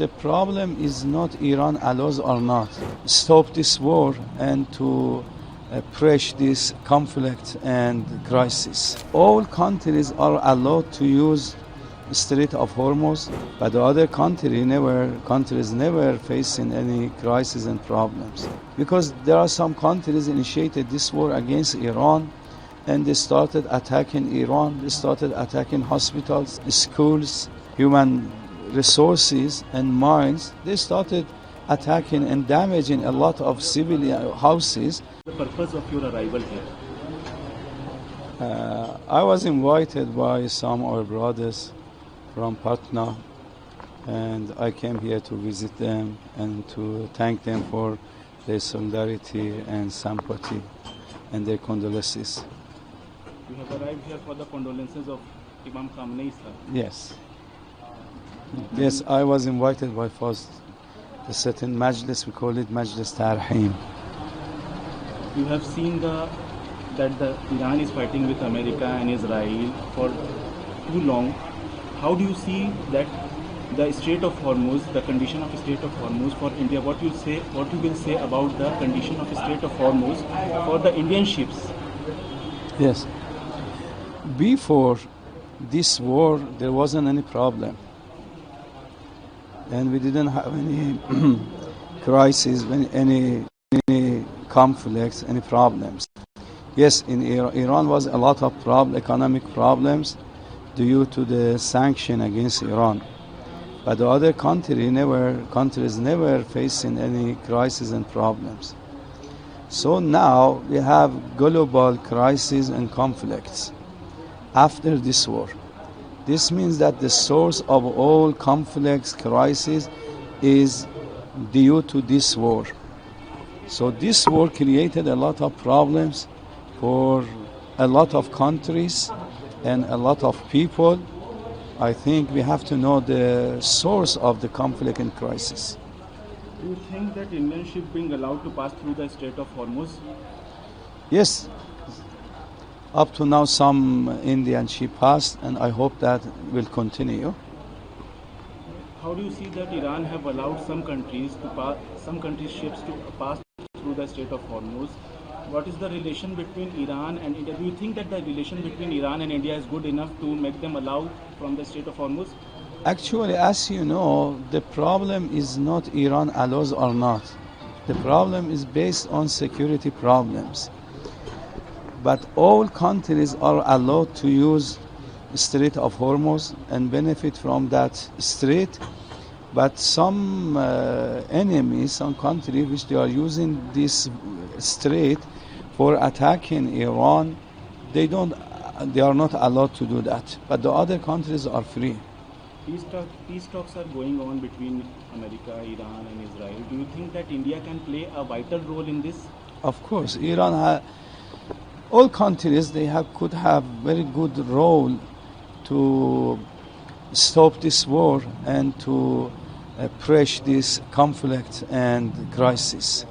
the problem is not Iran allows or not. Stop this war and to push this conflict and crisis. All countries are allowed to use Strait of Hormuz, but the other countries never facing any crisis and problems. Because there are some countries initiated this war against Iran, and they started attacking Iran, they started attacking hospitals, schools, human resources and mines. They started attacking and damaging a lot of civilian houses. The purpose of your arrival here? I was invited by some of our brothers from Patna, and I came here to visit them and to thank them for their solidarity and sympathy and their condolences. You have arrived here for the condolences of Imam Khamenei, sir? Yes. Yes, I was invited by first a certain majlis, we call it Majlis Tarhim. You have seen that Iran is fighting with America and Israel for too long. How do you see that the Strait of Hormuz, the condition of Strait of Hormuz for India? What you will say about the condition of Strait of Hormuz for the Indian ships? Yes. Before this war, there wasn't any problem, and we didn't have any crisis, any conflicts, any problems. Yes, in Iran was a lot of economic problems due to the sanction against Iran, but the other countries never facing any crisis and problems. So now we have global crises and conflicts after this war. This means that the source of all conflicts, crises is due to this war. So this war created a lot of problems for a lot of countries and a lot of people. I think we have to know the source of the conflict and crisis. Do you think that Indian ships being allowed to pass through the Strait of Hormuz? Yes. Up to now, some Indian ship passed, and I hope that will continue. How do you see that Iran have allowed some countries ships to pass through the Strait of Hormuz? What is the relation between Iran and India? Do you think that the relation between Iran and India is good enough to make them allow from the Strait of Hormuz? Actually, as you know, the problem is not Iran allows or not. The problem is based on security problems. But all countries are allowed to use Strait of Hormuz and benefit from that strait. But some enemies, some countries which they are using this strait for attacking Iran, they are not allowed to do that. But the other countries are free. Peace talks are going on between America, Iran and Israel. Do you think that India can play a vital role in this? Of course, all countries could have very good role to stop this war and to push this conflict and crisis.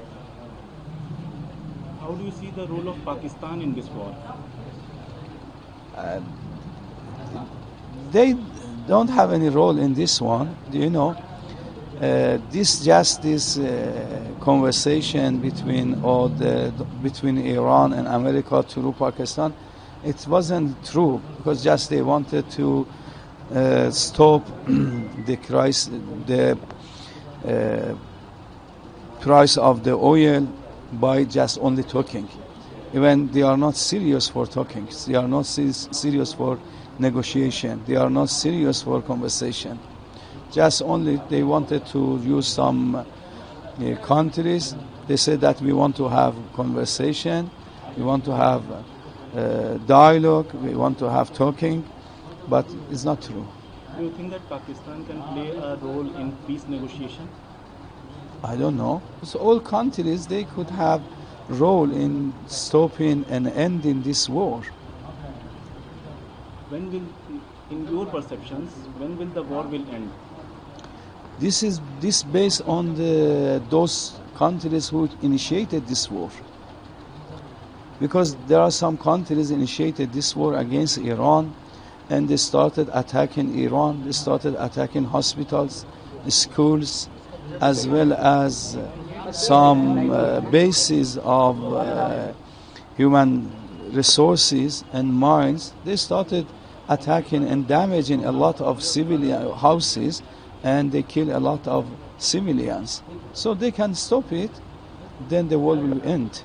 How do you see the role of Pakistan in this war? They don't have any role in this one. Do you know? This conversation between Iran and America through Pakistan, it wasn't true, because just they wanted to stop the price of the oil by just only talking. Even they are not serious for talking. They are not serious for negotiation. They are not serious for conversation. Just only they wanted to use some countries. They said that we want to have conversation, we want to have dialogue, we want to have talking, but it's not true. Do you think that Pakistan can play a role in peace negotiation? I don't know. So all countries, they could have role in stopping and ending this war. When will, in your perceptions, when will the war will end? This based on those countries who initiated this war. Because there are some countries initiated this war against Iran, and they started attacking Iran, they started attacking hospitals, schools, as well as some bases of human resources and mines. They started attacking and damaging a lot of civilian houses, and they kill a lot of civilians. So they can stop it, then the war will end.